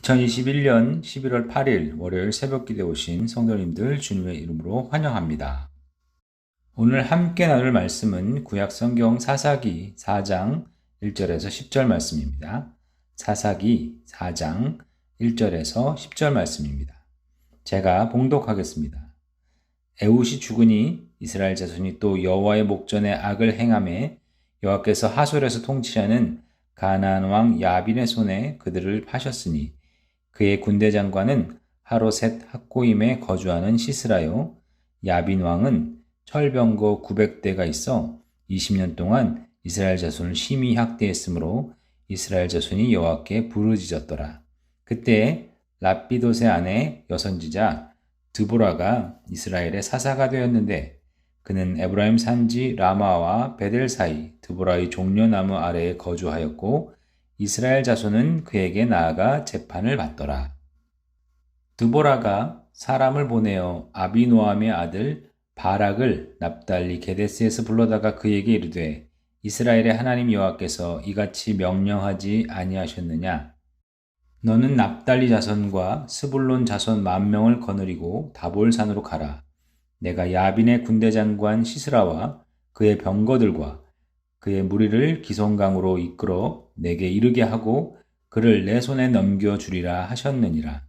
2021년 11월 8일 월요일 새벽기도에 오신 성도님들 주님의 이름으로 환영합니다. 오늘 함께 나눌 말씀은 구약성경 사사기 4장 1절에서 10절 말씀입니다. 사사기 4장 1절에서 10절 말씀입니다. 제가 봉독하겠습니다. 에훗이 죽으니 이스라엘 자손이 또 여호와의 목전에 악을 행하매 여호와께서 하솔에서 통치하는 가나안 왕 야빈의 손에 그들을 파셨으니 그의 군대 장관은 하로셋 학고임에 거주하는 시스라요. 야빈 왕은 철병거 900대가 있어 20년 동안 이스라엘 자손을 심히 학대했으므로 이스라엘 자손이 여호와께 부르짖었더라. 그때 랍비돗의 아내 여선지자 드보라가 이스라엘의 사사가 되었는데 그는 에브라임 산지 라마와 베델 사이 드보라의 종려나무 아래에 거주하였고 이스라엘 자손은 그에게 나아가 재판을 받더라. 드보라가 사람을 보내어 아비노함의 아들 바락을 납달리 게데스에서 불러다가 그에게 이르되 이스라엘의 하나님 여호와께서 이같이 명령하지 아니하셨느냐? 너는 납달리 자손과 스불론 자손 10,000명을 거느리고 다볼산으로 가라. 내가 야빈의 군대 장관 시스라와 그의 병거들과 그의 무리를 기송강으로 이끌어 내게 이르게 하고 그를 내 손에 넘겨주리라 하셨느니라.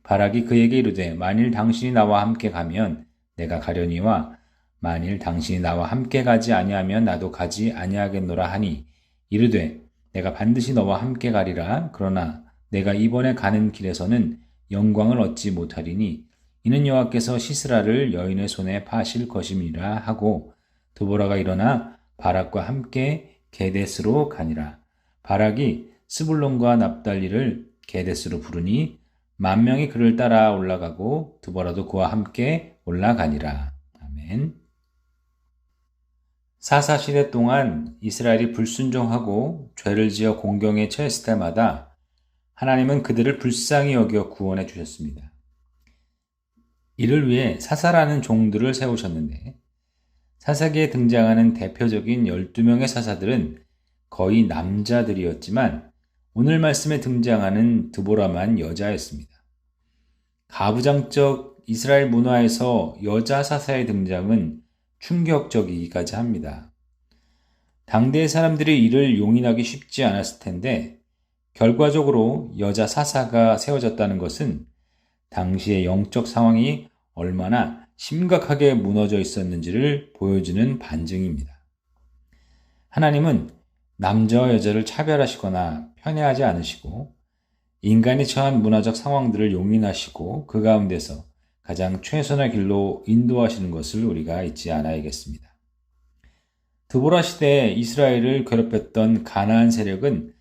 바락이 그에게 이르되 만일 당신이 나와 함께 가면 내가 가려니와 만일 당신이 나와 함께 가지 아니하면 나도 가지 아니하겠노라 하니 이르되 내가 반드시 너와 함께 가리라. 그러나 내가 이번에 가는 길에서는 영광을 얻지 못하리니 이는 여호와께서 시스라를 여인의 손에 파실 것임이라 하고 드보라가 일어나 바락과 함께 게데스로 가니라. 바락이 스불론과 납달리를 게데스로 부르니 10,000명이 그를 따라 올라가고 드보라도 그와 함께 올라가니라. 아멘. 사사시대 동안 이스라엘이 불순종하고 죄를 지어 공경에 처했을 때마다 하나님은 그들을 불쌍히 여겨 구원해 주셨습니다. 이를 위해 사사라는 종들을 세우셨는데 사사기에 등장하는 대표적인 12명의 사사들은 거의 남자들이었지만 오늘 말씀에 등장하는 드보라만 여자였습니다. 가부장적 이스라엘 문화에서 여자 사사의 등장은 충격적이기까지 합니다. 당대의 사람들이 이를 용인하기 쉽지 않았을 텐데 결과적으로 여자 사사가 세워졌다는 것은 당시의 영적 상황이 얼마나 심각하게 무너져 있었는지를 보여주는 반증입니다. 하나님은 남자와 여자를 차별하시거나 편애하지 않으시고 인간이 처한 문화적 상황들을 용인하시고 그 가운데서 가장 최선의 길로 인도하시는 것을 우리가 잊지 않아야겠습니다. 드보라 시대에 이스라엘을 괴롭혔던 가나안 세력은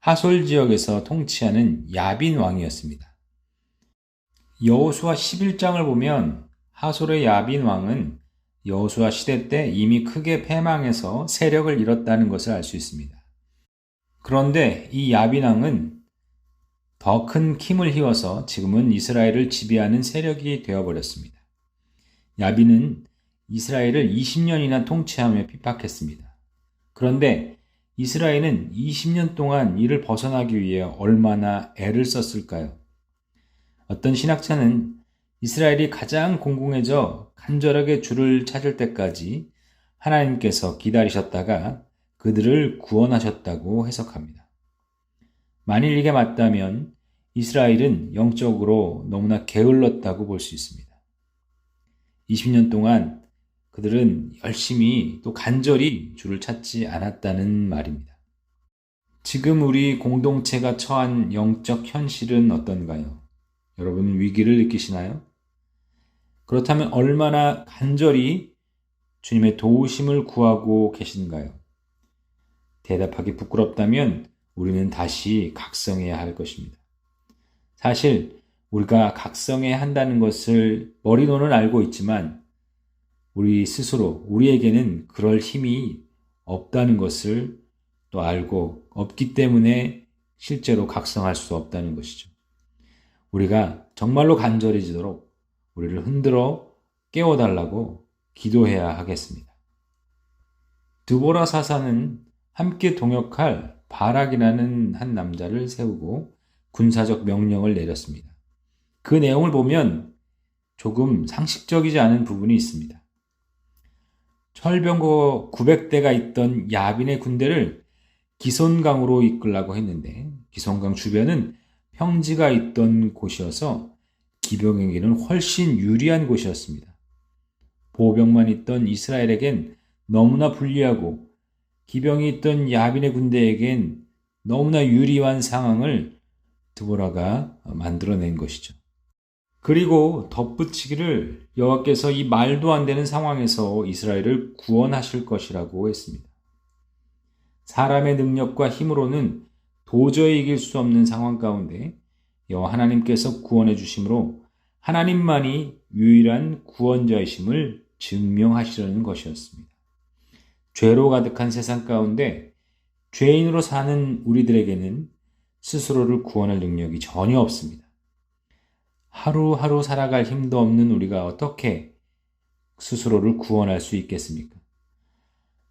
하솔 지역에서 통치하는 야빈 왕이었습니다. 여호수아 11장을 보면 하솔의 야빈 왕은 여호수아 시대 때 이미 크게 패망해서 세력을 잃었다는 것을 알 수 있습니다. 그런데 이 야빈 왕은 더 큰 힘을 휘어서 지금은 이스라엘을 지배하는 세력이 되어버렸습니다. 야빈은 이스라엘을 20년이나 통치하며 핍박했습니다. 그런데 이스라엘은 20년 동안 이를 벗어나기 위해 얼마나 애를 썼을까요? 어떤 신학자는 이스라엘이 가장 공공해져 간절하게 주를 찾을 때까지 하나님께서 기다리셨다가 그들을 구원하셨다고 해석합니다. 만일 이게 맞다면 이스라엘은 영적으로 너무나 게을렀다고 볼 수 있습니다. 20년 동안 그들은 열심히 또 간절히 주를 찾지 않았다는 말입니다. 지금 우리 공동체가 처한 영적 현실은 어떤가요? 여러분 위기를 느끼시나요? 그렇다면 얼마나 간절히 주님의 도우심을 구하고 계신가요? 대답하기 부끄럽다면 우리는 다시 각성해야 할 것입니다. 사실 우리가 각성해야 한다는 것을 머리로는 알고 있지만 우리 스스로 우리에게는 그럴 힘이 없다는 것을 또 알고 없기 때문에 실제로 각성할 수 없다는 것이죠. 우리가 정말로 간절해지도록 우리를 흔들어 깨워달라고 기도해야 하겠습니다. 드보라 사사는 함께 동역할 바락이라는 한 남자를 세우고 군사적 명령을 내렸습니다. 그 내용을 보면 조금 상식적이지 않은 부분이 있습니다. 철병거 900대가 있던 야빈의 군대를 기손강으로 이끌라고 했는데 기손강 주변은 평지가 있던 곳이어서 기병에게는 훨씬 유리한 곳이었습니다. 보병만 있던 이스라엘에겐 너무나 불리하고 기병이 있던 야빈의 군대에겐 너무나 유리한 상황을 드보라가 만들어낸 것이죠. 그리고 덧붙이기를 여호와께서 이 말도 안 되는 상황에서 이스라엘을 구원하실 것이라고 했습니다. 사람의 능력과 힘으로는 도저히 이길 수 없는 상황 가운데 여호와 하나님께서 구원해 주심으로 하나님만이 유일한 구원자이심을 증명하시려는 것이었습니다. 죄로 가득한 세상 가운데 죄인으로 사는 우리들에게는 스스로를 구원할 능력이 전혀 없습니다. 하루하루 살아갈 힘도 없는 우리가 어떻게 스스로를 구원할 수 있겠습니까?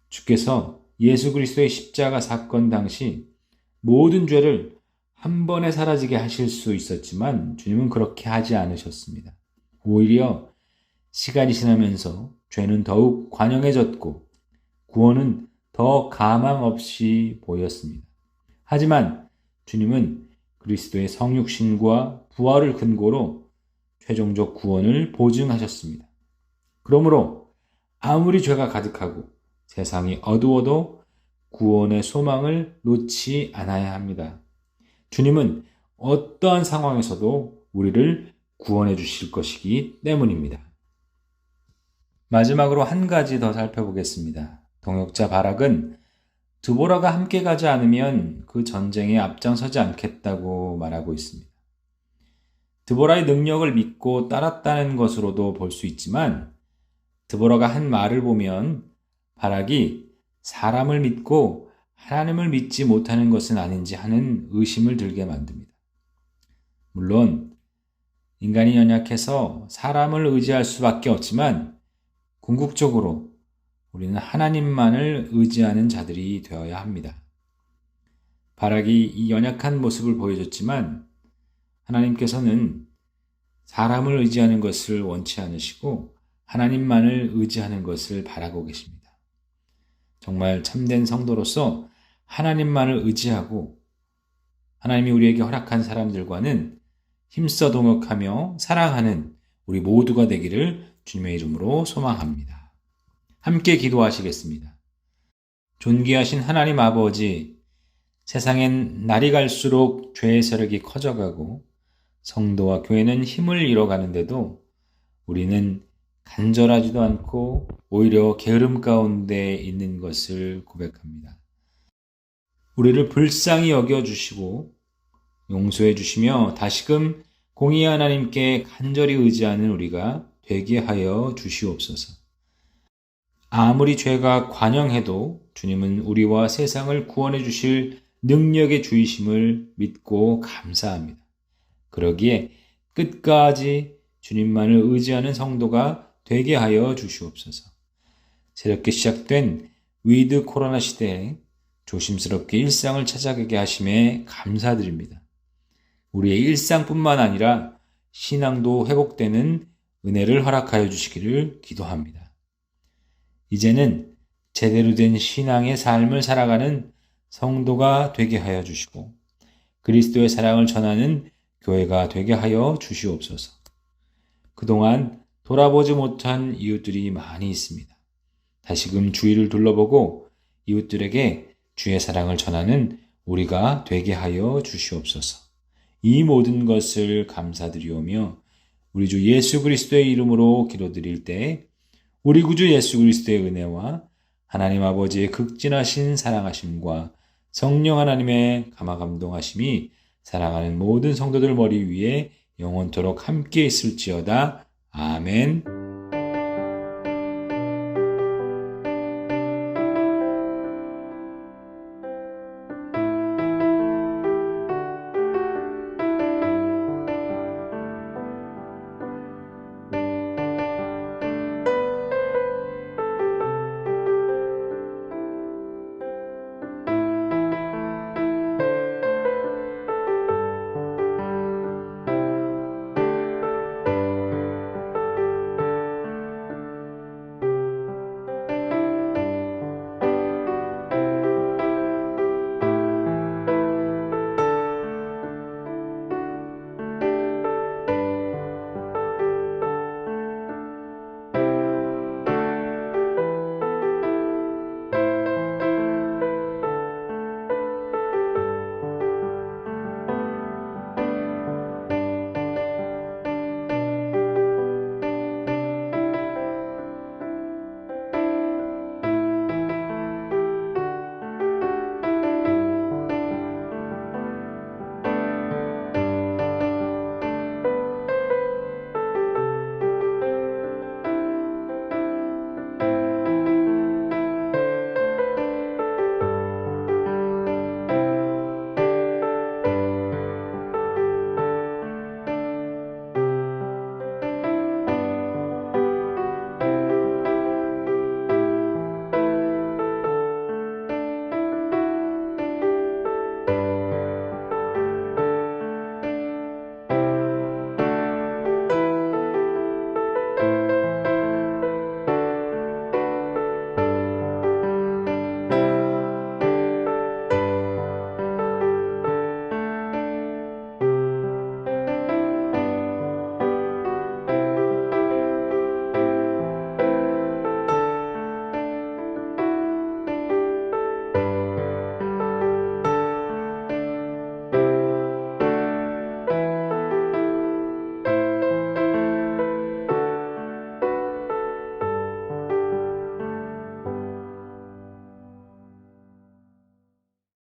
주께서 예수 그리스도의 십자가 사건 당시 모든 죄를 한 번에 사라지게 하실 수 있었지만 주님은 그렇게 하지 않으셨습니다. 오히려 시간이 지나면서 죄는 더욱 관영해졌고 구원은 더 가망 없이 보였습니다. 하지만 주님은 그리스도의 성육신과 부활을 근거로 최종적 구원을 보증하셨습니다. 그러므로 아무리 죄가 가득하고 세상이 어두워도 구원의 소망을 놓지 않아야 합니다. 주님은 어떠한 상황에서도 우리를 구원해 주실 것이기 때문입니다. 마지막으로 한 가지 더 살펴보겠습니다. 동역자 바락은 드보라가 함께 가지 않으면 그 전쟁에 앞장서지 않겠다고 말하고 있습니다. 드보라의 능력을 믿고 따랐다는 것으로도 볼 수 있지만 드보라가 한 말을 보면 바락이 사람을 믿고 하나님을 믿지 못하는 것은 아닌지 하는 의심을 들게 만듭니다. 물론 인간이 연약해서 사람을 의지할 수밖에 없지만 궁극적으로 우리는 하나님만을 의지하는 자들이 되어야 합니다. 바락이 이 연약한 모습을 보여줬지만 하나님께서는 사람을 의지하는 것을 원치 않으시고 하나님만을 의지하는 것을 바라고 계십니다. 정말 참된 성도로서 하나님만을 의지하고 하나님이 우리에게 허락한 사람들과는 힘써 동역하며 사랑하는 우리 모두가 되기를 주님의 이름으로 소망합니다. 함께 기도하시겠습니다. 존귀하신 하나님 아버지, 세상엔 날이 갈수록 죄의 세력이 커져가고 성도와 교회는 힘을 잃어가는데도 우리는 간절하지도 않고 오히려 게으름 가운데 있는 것을 고백합니다. 우리를 불쌍히 여겨주시고 용서해 주시며 다시금 공의의 하나님께 간절히 의지하는 우리가 되게 하여 주시옵소서. 아무리 죄가 관영해도 주님은 우리와 세상을 구원해 주실 능력의 주이심을 믿고 감사합니다. 그러기에 끝까지 주님만을 의지하는 성도가 되게 하여 주시옵소서. 새롭게 시작된 위드 코로나 시대에 조심스럽게 일상을 찾아가게 하심에 감사드립니다. 우리의 일상뿐만 아니라 신앙도 회복되는 은혜를 허락하여 주시기를 기도합니다. 이제는 제대로 된 신앙의 삶을 살아가는 성도가 되게 하여 주시고 그리스도의 사랑을 전하는 교회가 되게 하여 주시옵소서. 그동안 돌아보지 못한 이웃들이 많이 있습니다. 다시금 주위를 둘러보고 이웃들에게 주의 사랑을 전하는 우리가 되게 하여 주시옵소서. 이 모든 것을 감사드리오며 우리 주 예수 그리스도의 이름으로 기도드릴 때 우리 구주 예수 그리스도의 은혜와 하나님 아버지의 극진하신 사랑하심과 성령 하나님의 감화감동하심이 사랑하는 모든 성도들 머리 위에 영원토록 함께 있을지어다. 아멘.